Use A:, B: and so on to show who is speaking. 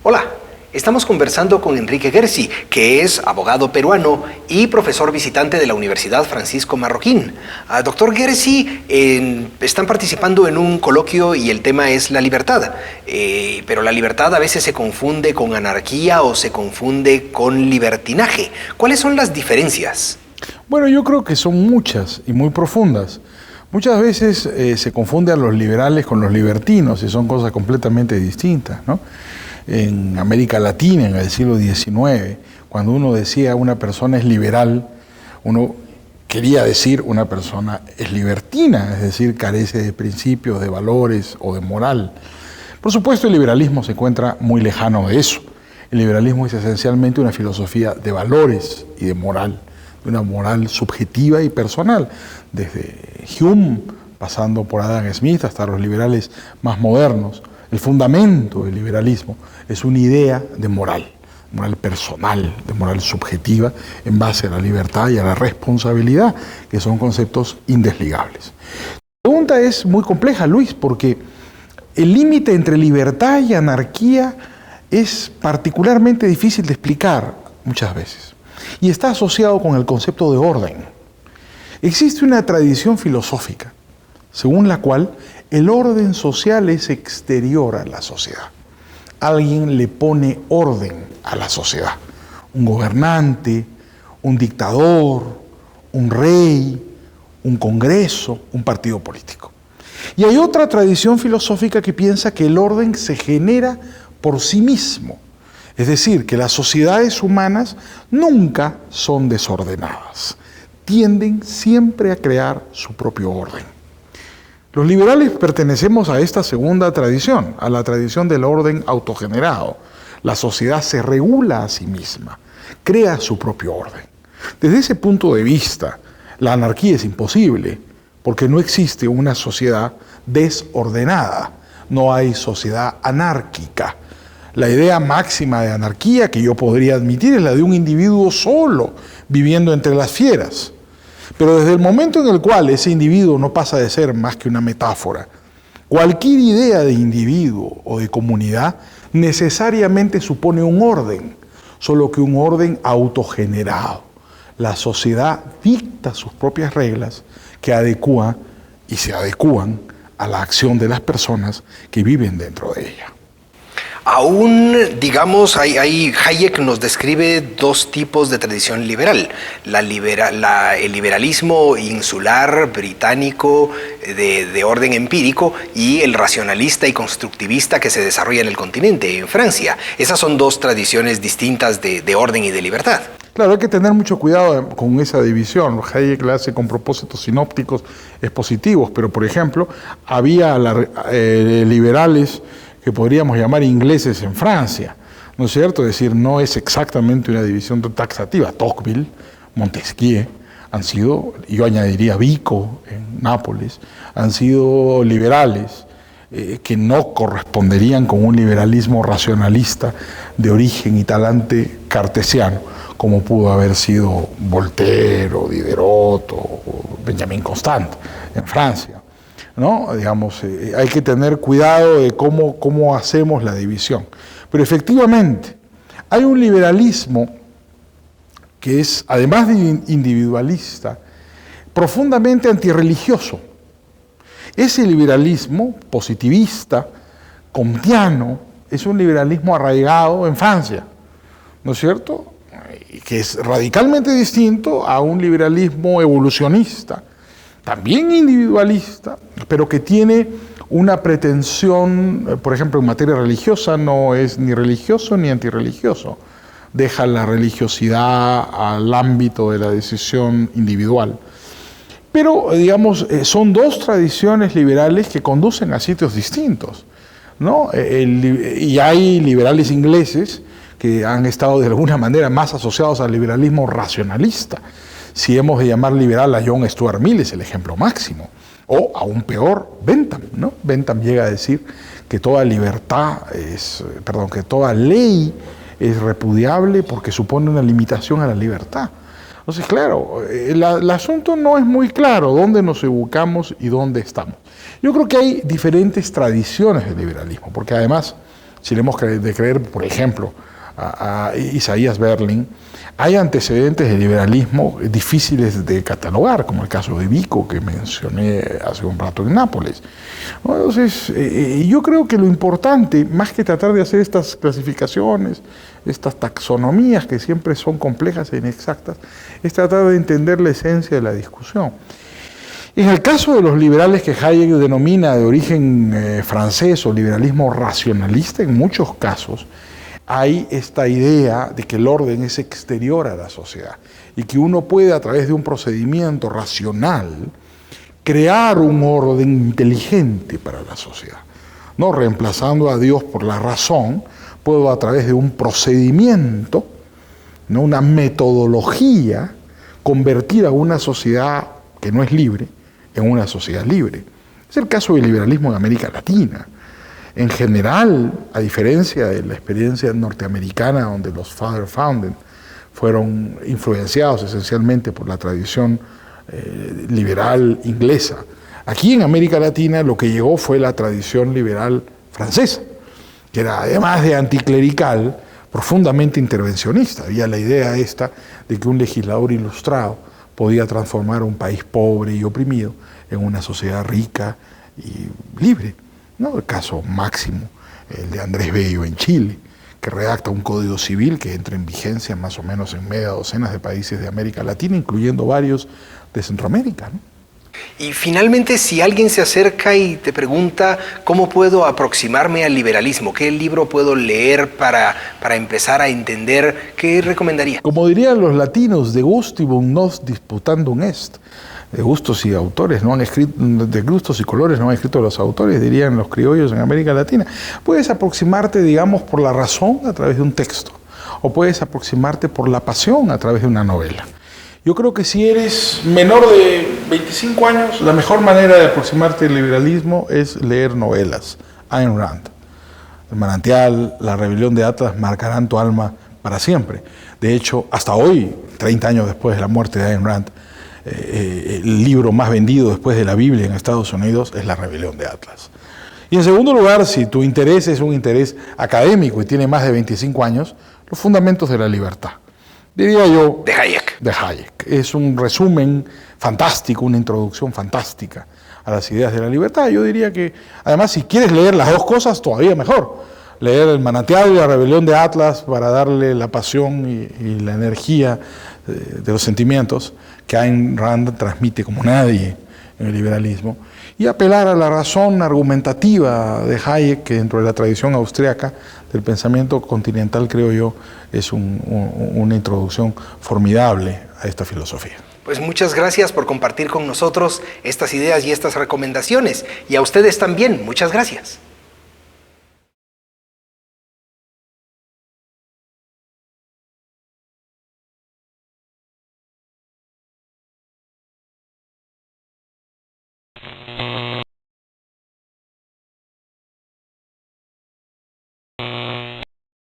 A: Hola, estamos conversando con Enrique Gersi, que es abogado peruano y profesor visitante de la Universidad Francisco Marroquín. Doctor Gersi, están participando en un coloquio y el tema es la libertad. Pero la libertad a veces se confunde con anarquía o se confunde con libertinaje. ¿Cuáles son las diferencias?
B: Bueno, yo creo que son muchas y muy profundas. Muchas veces se confunde a los liberales con los libertinos y son cosas completamente distintas, ¿no? En América Latina, en el siglo XIX, cuando uno decía una persona es liberal, uno quería decir una persona es libertina, es decir, carece de principios, de valores o de moral. Por supuesto, el liberalismo se encuentra muy lejano de eso. El liberalismo es esencialmente una filosofía de valores y de moral, de una moral subjetiva y personal, desde Hume, pasando por Adam Smith hasta los liberales más modernos. El fundamento del liberalismo es una idea de moral personal, de moral subjetiva, en base a la libertad y a la responsabilidad, que son conceptos indesligables. La pregunta es muy compleja, Luis, porque el límite entre libertad y anarquía es particularmente difícil de explicar muchas veces, y está asociado con el concepto de orden. Existe una tradición filosófica según la cual el orden social es exterior a la sociedad. Alguien le pone orden a la sociedad. Un gobernante, un dictador, un rey, un congreso, un partido político. Y hay otra tradición filosófica que piensa que el orden se genera por sí mismo. Es decir, que las sociedades humanas nunca son desordenadas. Tienden siempre a crear su propio orden. Los liberales pertenecemos a esta segunda tradición, a la tradición del orden autogenerado. La sociedad se regula a sí misma, crea su propio orden. Desde ese punto de vista, la anarquía es imposible, porque no existe una sociedad desordenada, no hay sociedad anárquica. La idea máxima de anarquía que yo podría admitir es la de un individuo solo, viviendo entre las fieras. Pero desde el momento en el cual ese individuo no pasa de ser más que una metáfora, cualquier idea de individuo o de comunidad necesariamente supone un orden, solo que un orden autogenerado. La sociedad dicta sus propias reglas que adecúan y se adecúan a la acción de las personas que viven dentro de ella.
A: Aún, digamos, Hayek nos describe dos tipos de tradición liberal. El liberalismo insular británico de orden empírico y el racionalista y constructivista que se desarrolla en el continente, en Francia. Esas son dos tradiciones distintas de orden y de libertad.
B: Claro, hay que tener mucho cuidado con esa división. Hayek la hace con propósitos sinópticos expositivos, pero por ejemplo, había liberales que podríamos llamar ingleses en Francia, ¿no es cierto? Es decir, no es exactamente una división taxativa. Tocqueville, Montesquieu han sido, yo añadiría Vico en Nápoles, han sido liberales que no corresponderían con un liberalismo racionalista de origen y talante cartesiano, como pudo haber sido Voltaire o Diderot o Benjamin Constant en Francia. ¿No? Digamos, hay que tener cuidado de cómo hacemos la división. Pero efectivamente, hay un liberalismo que es, además de individualista, profundamente antirreligioso. Ese liberalismo positivista, comtiano, es un liberalismo arraigado en Francia, ¿no es cierto? Que es radicalmente distinto a un liberalismo evolucionista, también individualista, pero que tiene una pretensión, por ejemplo, en materia religiosa, no es ni religioso ni antirreligioso. Deja la religiosidad al ámbito de la decisión individual. Pero, digamos, son dos tradiciones liberales que conducen a sitios distintos, ¿no? Y hay liberales ingleses que han estado de alguna manera más asociados al liberalismo racionalista. Si hemos de llamar liberal a John Stuart Mill, es el ejemplo máximo. O, aún peor, Bentham, ¿no? Bentham llega a decir que toda que toda ley es repudiable porque supone una limitación a la libertad. Entonces, claro, el asunto no es muy claro dónde nos ubicamos y dónde estamos. Yo creo que hay diferentes tradiciones del liberalismo, porque además, si le hemos de creer, por ejemplo, a Isaías Berlin, hay antecedentes de liberalismo difíciles de catalogar, como el caso de Vico, que mencioné hace un rato en Nápoles. Entonces, yo creo que lo importante, más que tratar de hacer estas clasificaciones, estas taxonomías que siempre son complejas e inexactas, es tratar de entender la esencia de la discusión. En el caso de los liberales que Hayek denomina de origen francés o liberalismo racionalista, en muchos casos hay esta idea de que el orden es exterior a la sociedad y que uno puede, a través de un procedimiento racional, crear un orden inteligente para la sociedad. No reemplazando a Dios por la razón, puedo, a través de un procedimiento, ¿no?, una metodología, convertir a una sociedad que no es libre en una sociedad libre. Es el caso del liberalismo en América Latina. En general, a diferencia de la experiencia norteamericana, donde los Father Founding fueron influenciados esencialmente por la tradición liberal inglesa, aquí en América Latina lo que llegó fue la tradición liberal francesa, que era, además de anticlerical, profundamente intervencionista. Había la idea esta de que un legislador ilustrado podía transformar un país pobre y oprimido en una sociedad rica y libre, ¿no? El caso máximo, el de Andrés Bello en Chile, que redacta un código civil que entra en vigencia más o menos en media docena de países de América Latina, incluyendo varios de Centroamérica, ¿no?
A: Y finalmente, si alguien se acerca y te pregunta cómo puedo aproximarme al liberalismo, qué libro puedo leer para empezar a entender, ¿qué recomendaría?
B: Como dirían los latinos, de gustibus nos disputandum est. De gustos y autores no han escrito, de gustos y colores no han escrito los autores, dirían los criollos en América Latina. Puedes aproximarte, digamos, por la razón a través de un texto, o puedes aproximarte por la pasión a través de una novela. Yo creo que si eres menor de 25 años, la mejor manera de aproximarte al liberalismo es leer novelas. Ayn Rand, El manantial, La rebelión de Atlas marcarán tu alma para siempre. De hecho, hasta hoy, 30 años después de la muerte de Ayn Rand, el libro más vendido después de la Biblia en Estados Unidos es La rebelión de Atlas. Y en segundo lugar, si tu interés es un interés académico y tiene más de 25 años, Los fundamentos de la libertad. Diría yo...
A: De Hayek.
B: De Hayek. Es un resumen fantástico, una introducción fantástica a las ideas de la libertad. Yo diría que, además, si quieres leer las dos cosas, todavía mejor. Leer El manantial y La rebelión de Atlas para darle la pasión y la energía de los sentimientos que Ayn Rand transmite como nadie en el liberalismo, y apelar a la razón argumentativa de Hayek, que dentro de la tradición austriaca del pensamiento continental, creo yo, es una introducción formidable a esta filosofía.
A: Pues muchas gracias por compartir con nosotros estas ideas y estas recomendaciones, y a ustedes también, muchas gracias.